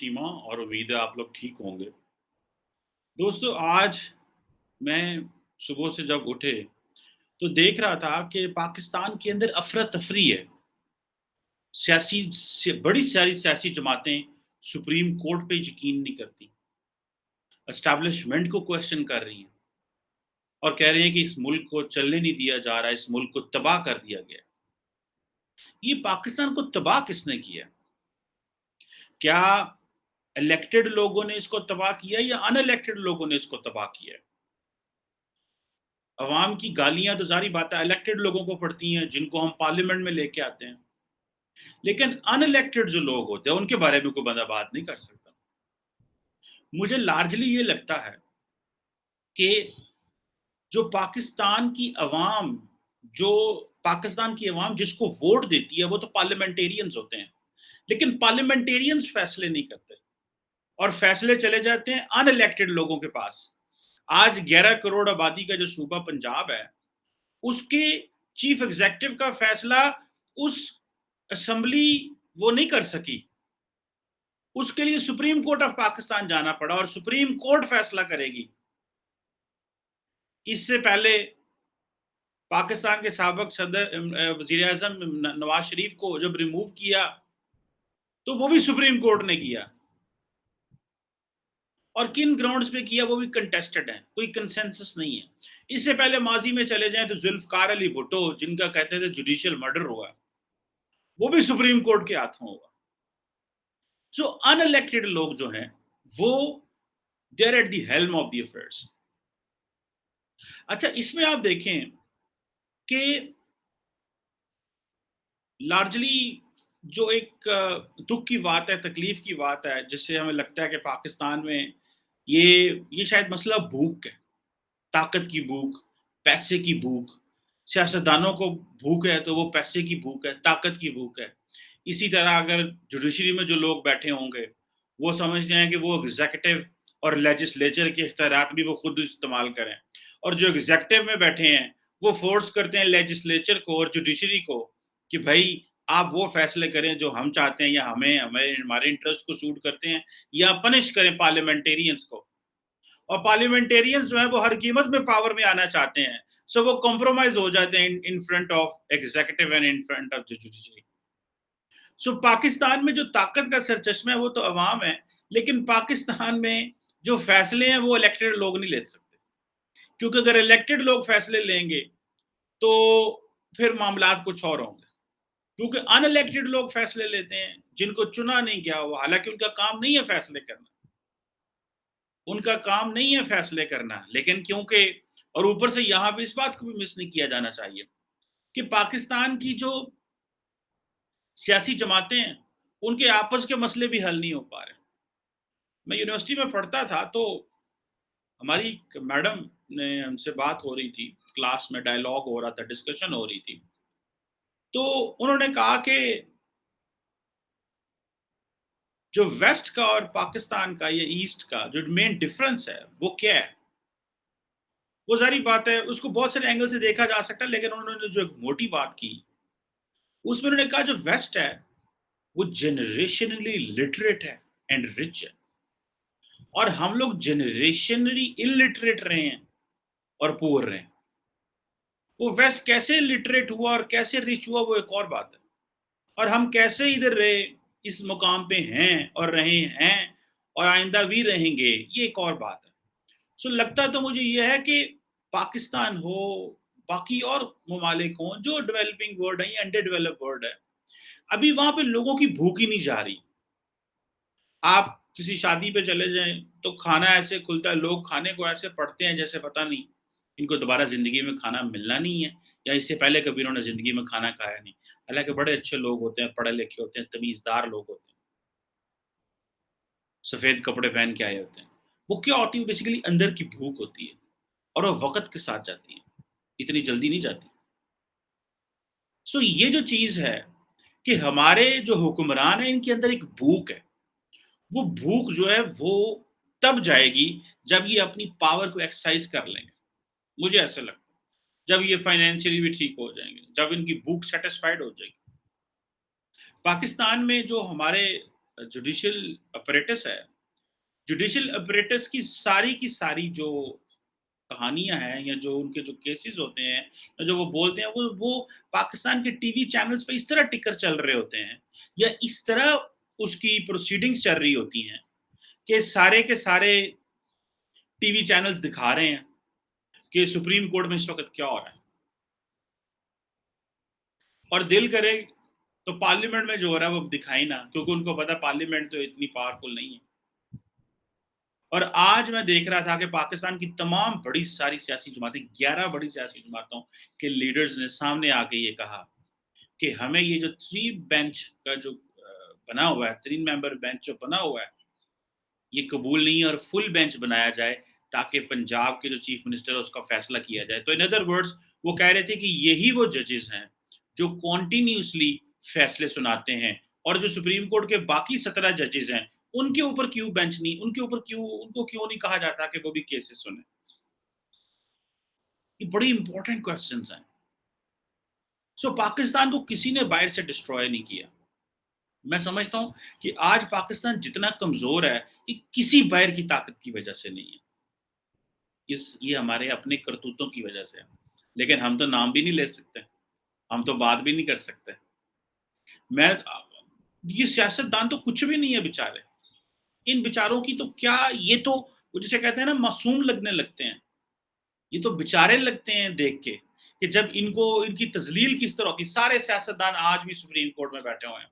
सीमा और उम्मीद है आप लोग ठीक होंगे। दोस्तों आज मैं सुबह से जब उठे तो देख रहा था कि पाकिस्तान के अंदर अफरा-तफरी है। बड़ी सारी सियासी जमातें सुप्रीम कोर्ट पे यकीन नहीं करती, एस्टेब्लिशमेंट को क्वेश्चन कर रही हैं और कह रही हैं कि इस मुल्क को चलने नहीं दिया जा रहा है, इस मुल्क को तबाह कर दिया गया है। ये पाकिस्तान को तबाह किसने किया? क्या इलेक्टेड लोगों ने इसको तबाह किया है या अनइलेक्टेड लोगों ने इसको तबाह किया है? अवाम की गालियाँ तो ज़ाहिर बात है इलेक्टेड लोगों को पड़ती हैं, जिनको हम पार्लियामेंट में लेके आते हैं। लेकिन अनइलेक्टेड जो लोग होते हैं, उनके बारे में कोई बंदा बात नहीं कर सकता। मुझे लार्जली ये लगता है कि जो पाकिस्तान की अवाम जो पाकिस्तान की अवाम जिसको वोट देती है, वो तो पार्लियामेंटेरियंस होते हैं। लेकिन पार्लियामेंटेरियंस फैसले नहीं करते और फैसले चले जाते हैं अनइलेक्टेड लोगों के पास। आज 11 करोड़ आबादी का जो सूबा पंजाब है, उसके चीफ एग्जीक्यूटिव का फैसला उस असेंबली वो नहीं कर सकी। उसके लिए सुप्रीम कोर्ट ऑफ पाकिस्तान जाना पड़ा और सुप्रीम कोर्ट फैसला करेगी। इससे पहले पाकिस्तान के साबिक सदर वजीर आजम नवाज शरीफ को जब रिमूव किया तो वो भी सुप्रीम कोर्ट ने किया और किन ग्राउंड्स पे किया वो भी कंटेस्टेड है, कोई कंसेंसस नहीं है। इससे पहले माजी में चले जाएं तो जुल्फकार अली भुट्टो जिनका कहते थे जुडिशियल मर्डर हुआ, वो भी सुप्रीम कोर्ट के हाथों हुआ। सो अनइलेक्टेड लोग जो हैं वो they are at the helm of the affairs. अच्छा, इसमें आप देखें कि लार्जली जो एक दुख की बात है, तकलीफ की बात है, जिससे हमें लगता है कि पाकिस्तान में ये शायद मसला भूख है, ताकत की भूख, पैसे की भूख। सियासतदानों को भूख है तो वो पैसे की भूख है, ताकत की भूख है। इसी तरह अगर जुडिशरी में जो लोग बैठे होंगे, वो समझते हैं कि वो एग्ज़ीक्यूटिव और लेजिस्लेचर के इख्तियारात भी वो खुद इस्तेमाल करें और जो एग्ज़ीक्यूटिव में बैठे हैं, वो फ़ोर्स करते हैं लेजिस्लेचर को और जुडिशरी को कि भई आप वो फ़ैसले करें जो हम चाहते हैं या हमारे इंटरेस्ट को सूट करते हैं या पनिश करें पार्लियामेंटेरियंस को। और पार्लियामेंटेरियंस जो है वो हर कीमत में पावर में आना चाहते हैं, सो वो कॉम्प्रोमाइज हो जाते हैं in front of executive and in front of the judiciary. So Pakistan में जो ताकत का सरचश्मा है वो तो अवाम है, लेकिन पाकिस्तान में जो फैसले हैं वो इलेक्टेड लोग नहीं ले सकते, क्योंकि अगर इलेक्टेड लोग फैसले लेंगे तो फिर मामला कुछ और होंगे, क्योंकि अनइलेक्टेड लोग फैसले लेते हैं जिनको चुना नहीं गया हुआ, हालांकि उनका काम नहीं है फैसले करना, उनका काम नहीं है फैसले करना, लेकिन क्योंकि और ऊपर से यहाँ पे इस बात को भी मिस नहीं किया जाना चाहिए कि पाकिस्तान की जो सियासी जमातें हैं, उनके आपस के मसले भी हल नहीं हो पा रहे। मैं यूनिवर्सिटी में पढ़ता था तो हमारी मैडम ने हमसे बात हो रही थी, क्लास में डायलॉग हो रहा था, डिस्कशन हो रही थी। तो उन्होंने कहा कि जो वेस्ट का और पाकिस्तान का या ईस्ट का जो मेन डिफरेंस है, वो क्या है? वो ज़ाहिर बात है, उसको बहुत सारे एंगल से देखा जा सकता है, लेकिन उन्होंने जो एक मोटी बात की, उसमें उन्होंने कहा जो वेस्ट है, वो जनरेशनली लिटरेट है एंड रिच है और हम लोग जनरेशनली इलिटरेट रहे हैं और पुअर रहे हैं। वो वेस्ट कैसे लिटरेट हुआ और कैसे रिच हुआ वो एक और बात है, और हम कैसे इधर रहे, इस मुकाम पे हैं और रहे हैं और आइंदा भी रहेंगे, ये एक और बात है। सो लगता तो मुझे ये है कि पाकिस्तान हो, बाकी और ममालिक हों जो डेवलपिंग वर्ल्ड है या अंडर डेवलप्ड वर्ल्ड है, अभी वहाँ पे लोगों की भूख ही नहीं जा रही। आप किसी शादी पे चले जाएँ तो खाना ऐसे खुलता है, लोग खाने को ऐसे पढ़ते हैं जैसे पता नहीं इनको दोबारा ज़िंदगी में खाना मिलना नहीं है या इससे पहले कभी इन्होंने ज़िंदगी में खाना खाया नहीं। हालाँकि बड़े अच्छे लोग होते हैं, पढ़े-लिखे होते हैं, तमीज़दार लोग होते हैं, सफ़ेद कपड़े पहन के आए होते हैं। वो क्या होती है, बेसिकली अंदर की भूख होती है और वो वक़्त के साथ जाती है, इतनी जल्दी नहीं जाती। सो ये जो चीज़ है कि हमारे जो हुक्मरान हैं इनके अंदर एक भूख है। वो भूख जो है वो तब जाएगी जब ये अपनी पावर को एक्सरसाइज़ कर लेंगे। मुझे ऐसा लगता है। जब ये फाइनेंशियली भी ठीक हो जाएँगे, जब इनकी भूख सैटिस्फाइड हो जाएगी। पाकिस्तान में जो हमारे जुडिशियल अपरेटस है, जुडिशियल अपरेटस की सारी जो कहानियाँ हैं या जो उनके जो केसेस होते हैं, या जो वो बोलते हैं, वो पाकिस्तान के टीवी चैनल्स पे इस तरह टिकर चल रहे होते हैं, या इस तरह उसकी प्रोसीडिंग्स चल रही होती हैं कि सारे के सारे टीवी चैनल्स दिखा रहे हैं कि सुप्रीम कोर्ट में इस वक़्त क्या हो रहा है। और दिल करे तो पार्लियामेंट में जो हो रहा है वो दिखाई ना, क्योंकि उनको पता है पार्लियामेंट तो इतनी पावरफुल नहीं है। और आज मैं देख रहा था कि पाकिस्तान की तमाम बड़ी सारी सियासी जमातें, 11 बड़ी सियासी जमातों के लीडर्स ने सामने आके ये कहा कि हमें ये जो 3 बेंच का जो बना हुआ है, 3 मेंबर बेंच जो बना हुआ है, ये कबूल नहीं है और फुल बेंच बनाया जाए, ताकि पंजाब के जो चीफ मिनिस्टर है उसका फैसला किया जाए। तो इन अदर वर्ड्स वो कह रहे थे कि यही वो जजेस हैं जो कॉन्टिन्यूसली फैसले सुनाते हैं, और जो सुप्रीम कोर्ट के बाकी 17 जजेस हैं, उनके ऊपर क्यों बेंच नहीं, उनको क्यों नहीं कहा जाता कि वो भी केसेस सुने। ये बड़ी इंपॉर्टेंट क्वेश्चंस हैं। सो पाकिस्तान को किसी ने बाहर से डिस्ट्रॉय नहीं किया। मैं समझता हूँ कि आज पाकिस्तान जितना कमजोर है, ये किसी बाहर की ताकत की वजह से नहीं है, ये हमारे अपने करतूतों की वजह से है। लेकिन हम तो नाम भी नहीं ले सकते, हम तो बात भी नहीं कर सकते। मैं ये सियासतदान तो कुछ भी नहीं है बेचारे। इन बेचारों की तो क्या, ये तो वो जिसे कहते हैं ना, मासूम लगने लगते हैं। ये तो बेचारे लगते हैं देख के कि जब इनको इनकी तजलील किस तरह होती। सारे सियासतदान आज भी सुप्रीम कोर्ट में बैठे हुए हैं।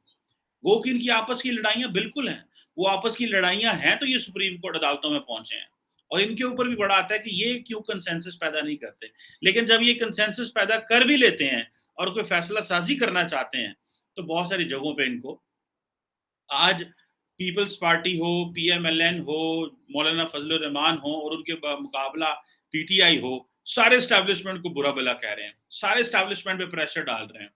वो कि इनकी आपस की लड़ाइयाँ बिल्कुल हैं। वो आपस की लड़ाइयाँ हैं तो ये सुप्रीम कोर्ट अदालतों में पहुँचे हैं। और इनके ऊपर भी बड़ा आता है कि ये क्यों कंसेंसस पैदा नहीं करते। लेकिन जब ये कंसेंसस पैदा कर भी लेते हैं और कोई फैसला साज़ी करना चाहते हैं, तो बहुत सारी जगहों पे इनको आज पीपल्स पार्टी हो, पीएमएलएन हो, मौलाना फजल रहमान हो और उनके मुकाबला पीटीआई हो, सारे एस्टैब्लिशमेंट को बुरा भला कह रहे हैं, सारे एस्टैब्लिशमेंट पे प्रेशर डाल रहे हैं,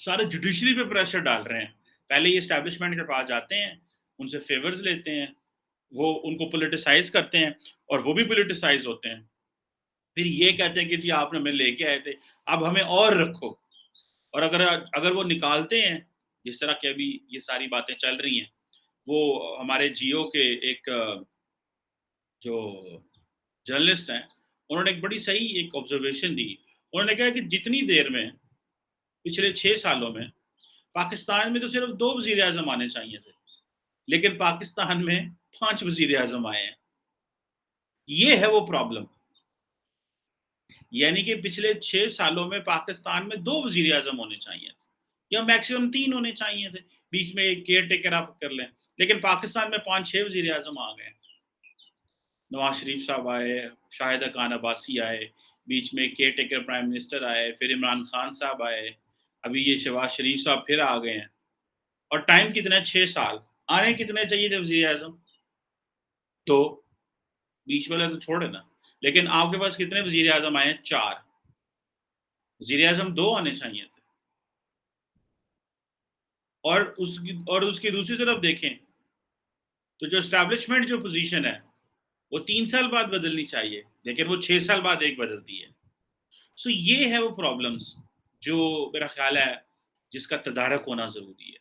सारे जुडिशरी पे प्रेशर डाल रहे हैं। पहले ये एस्टैब्लिशमेंट के पास जाते हैं, उनसे फेवर्स लेते हैं, वो उनको पोलिटिसाइज करते हैं और वो भी पोलिटिसाइज होते हैं। फिर ये कहते हैं कि जी आपने हमें लेके आए थे, अब हमें और रखो। और अगर अगर वो निकालते हैं, जिस तरह की अभी ये सारी बातें चल रही हैं, वो हमारे जियो के एक जो जर्नलिस्ट हैं, उन्होंने एक बड़ी सही एक ऑब्जर्वेशन दी। उन्होंने कहा कि जितनी देर में पिछले 6 सालों में पाकिस्तान में तो सिर्फ 2 वज़ीर-ए-आज़म आने चाहिए थे, लेकिन पाकिस्तान में 5 वज़ीर-ए-आज़म आए हैं। ये है वो प्रॉब्लम। यानी कि पिछले 6 सालों में पाकिस्तान में 2 वज़ीर-ए-आज़म होने चाहिए थे, या मैक्सिमम 3 होने चाहिए थे। बीच में एक केयर टेकर आप कर लें, लेकिन पाकिस्तान में 5-6 वज़ीर-ए-आज़म आ गए। नवाज शरीफ साहब आए, शाहिदा खान अब्बासी आए, बीच में केयर टेकर प्राइम मिनिस्टर आए, फिर इमरान खान साहब आए, अभी ये शहबाज शरीफ साहब फिर आ गए हैं। और टाइम कितना है? 6 साल। आने कितने चाहिए थे वज़ीर-ए-आज़म? 2। बीच वाला तो छोड़े ना। लेकिन आपके पास कितने वज़ीर-ए-आज़म आए हैं? 4। वज़ीर-ए-आज़म 2 आने चाहिए थे। और उसकी दूसरी तरफ देखें, तो जो एस्टैब्लिशमेंट जो पोज़ीशन है, वो 3 साल बाद बदलनी चाहिए, लेकिन वो 6 साल बाद एक बदलती है। सो ये है वो प्रॉब्लम्स जो मेरा ख़्याल है जिसका तदारक होना ज़रूरी है,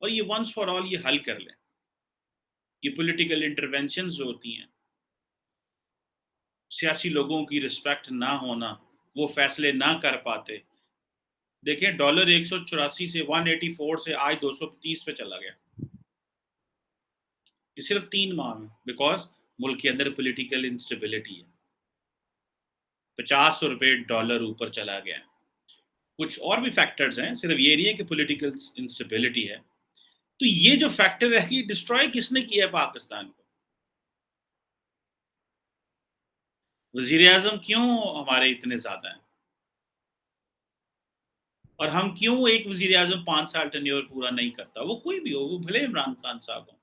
और ये वन्स फॉर ऑल ये हल कर लें। ये पॉलिटिकल इंटरवेंशंस जो होती हैं, सियासी लोगों की रिस्पेक्ट ना होना, वो फ़ैसले ना कर पाते। देखिए डॉलर 184 से 184 से आज 230 पे चला गया। ये सिर्फ़ 3 माह में, बिकॉज़ मुल्क के अंदर पॉलिटिकल इंस्टेबिलिटी है। ₹50 डॉलर ऊपर चला गया है। कुछ और भी फैक्टर्स हैं, सिर्फ़ ये नहीं है कि पॉलिटिकल इंस्टेबिलिटी है। तो ये जो फैक्टर है कि डिस्ट्रॉय किसने किया है पाकिस्तान को? वज़ीर-ए-आज़म क्यों हमारे इतने ज़्यादा हैं? और हम क्यों एक वज़ीर-ए-आज़म 5 साल टेन्योर पूरा नहीं करता? वो कोई भी हो, वो भले इमरान खान साहब हों।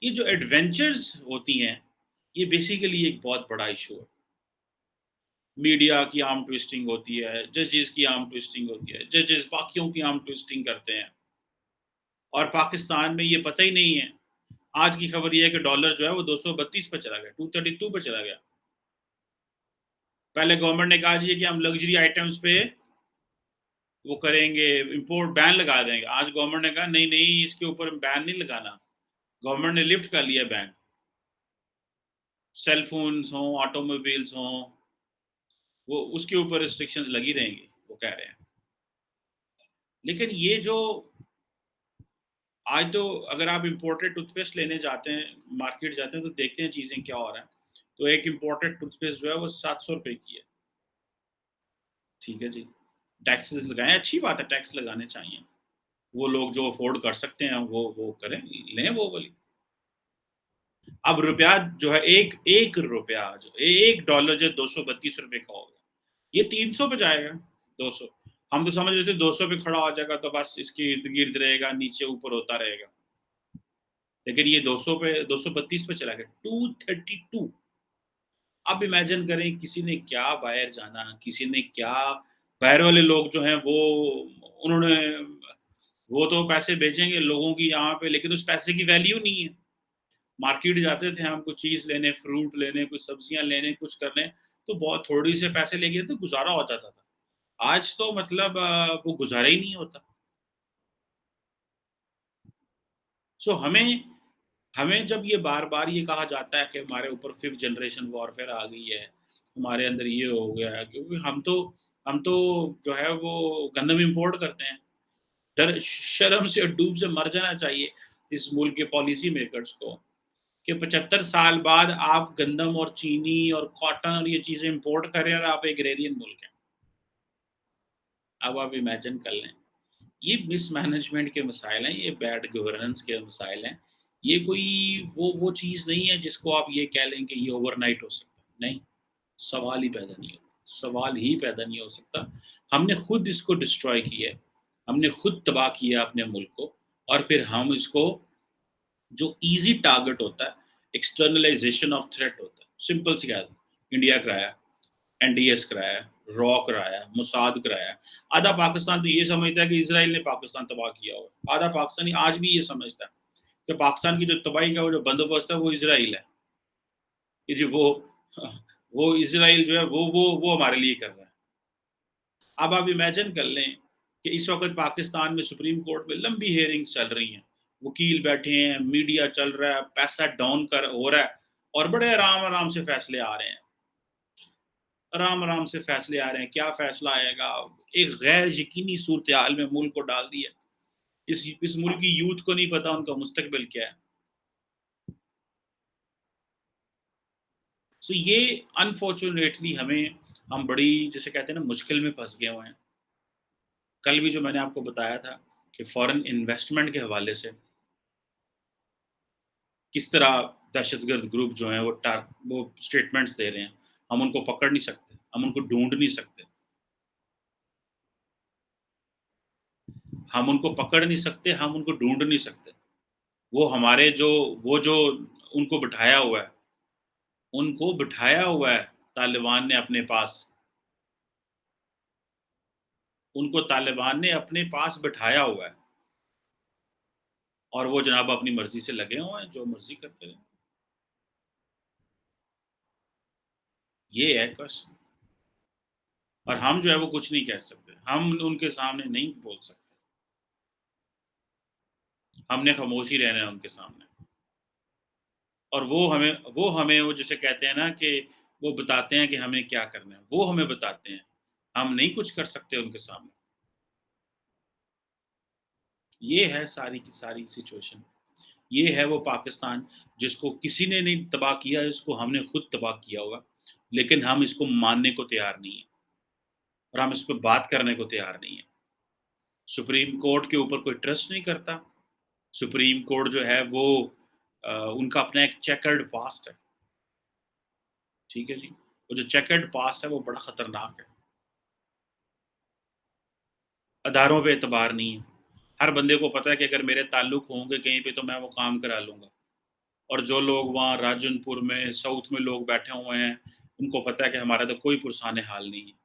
ये जो एडवेंचर्स होती हैं, ये बेसिकली एक बहुत बड़ा इश्यू है। मीडिया की आर्म ट्विस्टिंग होती है, जजेस की आर्म ट्विस्टिंग होती है, जजेस बाकियों की आर्म ट्विस्टिंग करते हैं, और पाकिस्तान में ये पता ही नहीं है। आज की खबर ये है कि डॉलर जो है वो 232 पे चला गया, 232 पे चला गया। पहले गवर्नमेंट ने कहा जी कि हम लग्जरी आइटम्स पे وہ کریں گے امپورٹ بین لگا دیں گے. آج گورنمنٹ نے کہا نہیں نہیں اس کے اوپر بین نہیں لگانا. گورنمنٹ نے لفٹ کر لیا بین. سیل فونز ہوں آٹو موبائلس ہوں وہ اس کے اوپر ریسٹرکشنز لگی رہیں گی وہ کہہ رہے ہیں. لیکن یہ جو آج تو اگر آپ امپورٹڈ ٹوتھ پیسٹ لینے جاتے ہیں مارکیٹ جاتے ہیں تو دیکھتے ہیں چیزیں کیا ہو رہا ہے. تو ایک امپورٹڈ ٹوتھ پیسٹ جو ہے وہ 700 روپے کی ہے. ٹھیک ہے جی. ٹیکسز لگائیں اچھی بات ہے ٹیکس لگانے چاہیے. وہ لوگ جو افورڈ کر سکتے ہیں وہ کریں لیں وہ والی. اب روپیہ جو ہے ایک روپیہ جو $1 جو 232 کا ہوگا یہ 300 پہ جائے گا. 200 ہم تو سمجھ رہے تھے 200 پہ کھڑا ہو جائے گا تو بس اس کے ارد گرد رہے گا نیچے اوپر ہوتا رہے گا. لیکن یہ 200 پہ 232 پہ چلا گیا 232. اب امیجن کریں کسی نے کیا باہر جانا کسی نے کیا باہر والے لوگ جو ہیں وہ انہوں نے وہ تو پیسے بیچیں گے لوگوں کی یہاں پہ لیکن اس پیسے کی ویلیو نہیں ہے. مارکیٹ جاتے تھے ہم کچھ چیز لینے فروٹ لینے کچھ سبزیاں لینے کچھ کرنے تو بہت تھوڑی سے پیسے لے گئے تو گزارا ہو جاتا تھا. آج تو مطلب وہ گزارا ہی نہیں ہوتا. سو ہمیں جب یہ بار بار یہ کہا جاتا ہے کہ ہمارے اوپر 5th جنریشن وارفیئر آ گئی ہے ہمارے اندر یہ ہو گیا ہے کیونکہ ہم تو جو ہے وہ گندم امپورٹ کرتے ہیں. ڈر شرم سے اور ڈوب سے مر جانا چاہیے اس ملک کے پالیسی میکرز کو کہ 75 سال بعد آپ گندم اور چینی اور کاٹن اور یہ چیزیں امپورٹ کر رہے ہیں اور آپ ایک ایرین ملک ہیں. اب آپ امیجن کر لیں یہ مس مینجمنٹ کے مسائل ہیں یہ بیڈ گورننس کے مسائل ہیں. یہ کوئی وہ چیز نہیں ہے جس کو آپ یہ کہہ لیں کہ یہ اوور نائٹ ہو سکتا ہے. نہیں سوال ہی پیدا نہیں ہوتا. سوال ہی پیدا نہیں ہو سکتا. ہم نے خود اس کو ڈسٹروائے کیا ہے. ہم نے خود تباہ کیا اپنے ملک کو اور پھر ہم اس کو جو ایزی ٹارگٹ ہوتا ہے ایکسٹرنلائزیشن آف تھریٹ ہوتا ہے. سمپل سی بات انڈیا کرایا این ڈی ایس کرایا را کرایا موساد کرایا. آدھا پاکستان تو یہ سمجھتا ہے کہ اسرائیل نے پاکستان تباہ کیا ہوا. آدھا پاکستانی آج بھی یہ سمجھتا ہے کہ پاکستان کی جو تباہی کا وہ جو بندوبست ہے وہ اسرائیل ہے کہ جی وہ اسرائیل جو ہے وہ ہمارے لیے کر رہا ہے. اب آپ امیجن کر لیں کہ اس وقت پاکستان میں سپریم کورٹ میں لمبی ہیئرنگز چل رہی ہیں وکیل بیٹھے ہیں میڈیا چل رہا ہے پیسہ ڈاؤن ہو رہا ہے اور بڑے آرام سے فیصلے آ رہے ہیں. آرام سے فیصلے آ رہے ہیں. کیا فیصلہ آئے گا ایک غیر یقینی صورتحال میں ملک کو ڈال دیا. اس ملک کی یوتھ کو نہیں پتا ان کا مستقبل کیا ہے. سو یہ انفارچونیٹلی ہم بڑی جیسے کہتے ہیں نا مشکل میں پھنس گئے ہوئے ہیں. کل بھی جو میں نے آپ کو بتایا تھا کہ فورن انویسٹمنٹ کے حوالے سے کس طرح دہشت گرد گروپ جو ہیں وہ اسٹیٹمنٹس دے رہے ہیں. ہم ان کو پکڑ نہیں سکتے ہم ان کو ڈھونڈ نہیں سکتے ہم ان کو پکڑ نہیں سکتے ہم ان کو ڈھونڈ نہیں سکتے. وہ جو ان کو بٹھایا ہوا ہے طالبان نے اپنے پاس بٹھایا ہوا ہے اور وہ جناب اپنی مرضی سے لگے ہوئے ہیں جو مرضی کرتے رہے. یہ ہے کوشچن اور ہم جو ہے وہ کچھ نہیں کہہ سکتے. ہم ان کے سامنے نہیں بول سکتے. ہم نے خاموشی رہنا ہے ان کے سامنے اور وہ جسے کہتے ہیں نا کہ وہ بتاتے ہیں کہ ہمیں کیا کرنا ہے. وہ ہمیں بتاتے ہیں ہم نہیں کچھ کر سکتے ان کے سامنے. یہ ہے ساری کی ساری سچویشن. یہ ہے وہ پاکستان جس کو کسی نے نہیں تباہ کیا اس کو ہم نے خود تباہ کیا ہوگا لیکن ہم اس کو ماننے کو تیار نہیں ہیں اور ہم اس پہ بات کرنے کو تیار نہیں ہیں. سپریم کورٹ کے اوپر کوئی ٹرسٹ نہیں کرتا. سپریم کورٹ جو ہے وہ ان کا اپنا ایک چیکرڈ پاسٹ ہے. ٹھیک ہے جی. وہ جو چیکرڈ پاسٹ ہے وہ بڑا خطرناک ہے. اداروں پہ اعتبار نہیں ہے. ہر بندے کو پتا ہے کہ اگر میرے تعلق ہوں گے کہیں پہ تو میں وہ کام کرا لوں گا. اور جو لوگ وہاں راجن پور میں ساؤتھ میں لوگ بیٹھے ہوئے ہیں ان کو پتا ہے کہ ہمارا تو کوئی پرسان حال نہیں ہے.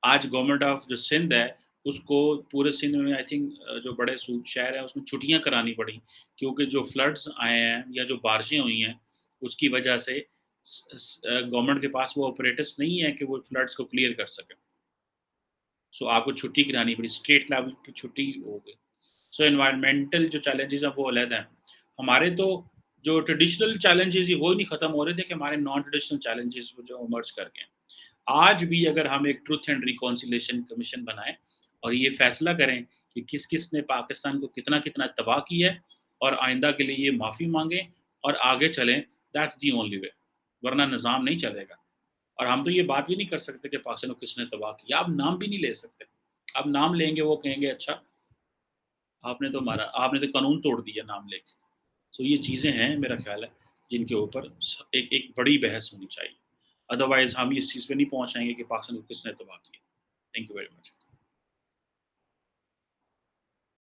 آج گورنمنٹ آف جو سندھ ہے اس کو پورے سندھ میں آئی تھنک جو بڑے شہر ہیں اس میں چھٹیاں کرانی پڑی کیونکہ جو فلڈز آئے ہیں یا جو بارشیں ہوئی ہیں اس کی وجہ سے گورنمنٹ کے پاس وہ آپریٹرس نہیں ہے کہ وہ فلڈز کو کلیئر کر سکے. سو آپ کو چھٹی کرانی پڑی، اسٹیٹ لیول پہ چھٹی ہو گئی. سو انوائرمنٹل جو چیلنجز ہیں وہ علیحدہ ہیں. ہمارے تو جو ٹریڈیشنل چیلنجز وہ نہیں ختم ہو رہے تھے کہ ہمارے نان ٹریڈیشنل چیلنجز جو ایمرج کر گئے ہیں. آج بھی اگر ہم ایک ٹروتھ اینڈ ریکانسیلیشن کمیشن بنائیں اور یہ فیصلہ کریں کہ کس کس نے پاکستان کو کتنا کتنا تباہ کیا ہے اور آئندہ کے لیے یہ معافی مانگیں اور آگے چلیں، دیٹس دی اونلی وے. ورنہ نظام نہیں چلے گا. اور ہم تو یہ بات بھی نہیں کر سکتے کہ پاکستان کو کس نے تباہ کیا. آپ نام بھی نہیں لے سکتے. آپ نام لیں گے وہ کہیں گے اچھا آپ نے تو قانون توڑ دیا نام لے کے. سو یہ چیزیں ہیں میرا خیال ہے جن کے اوپر ایک بڑی بحث ہونی چاہیے. ادروائز ہم اس چیز پہ نہیں پہنچائیں گے کہ پاکستان کو کس نے تباہ کیا. Thank you very much.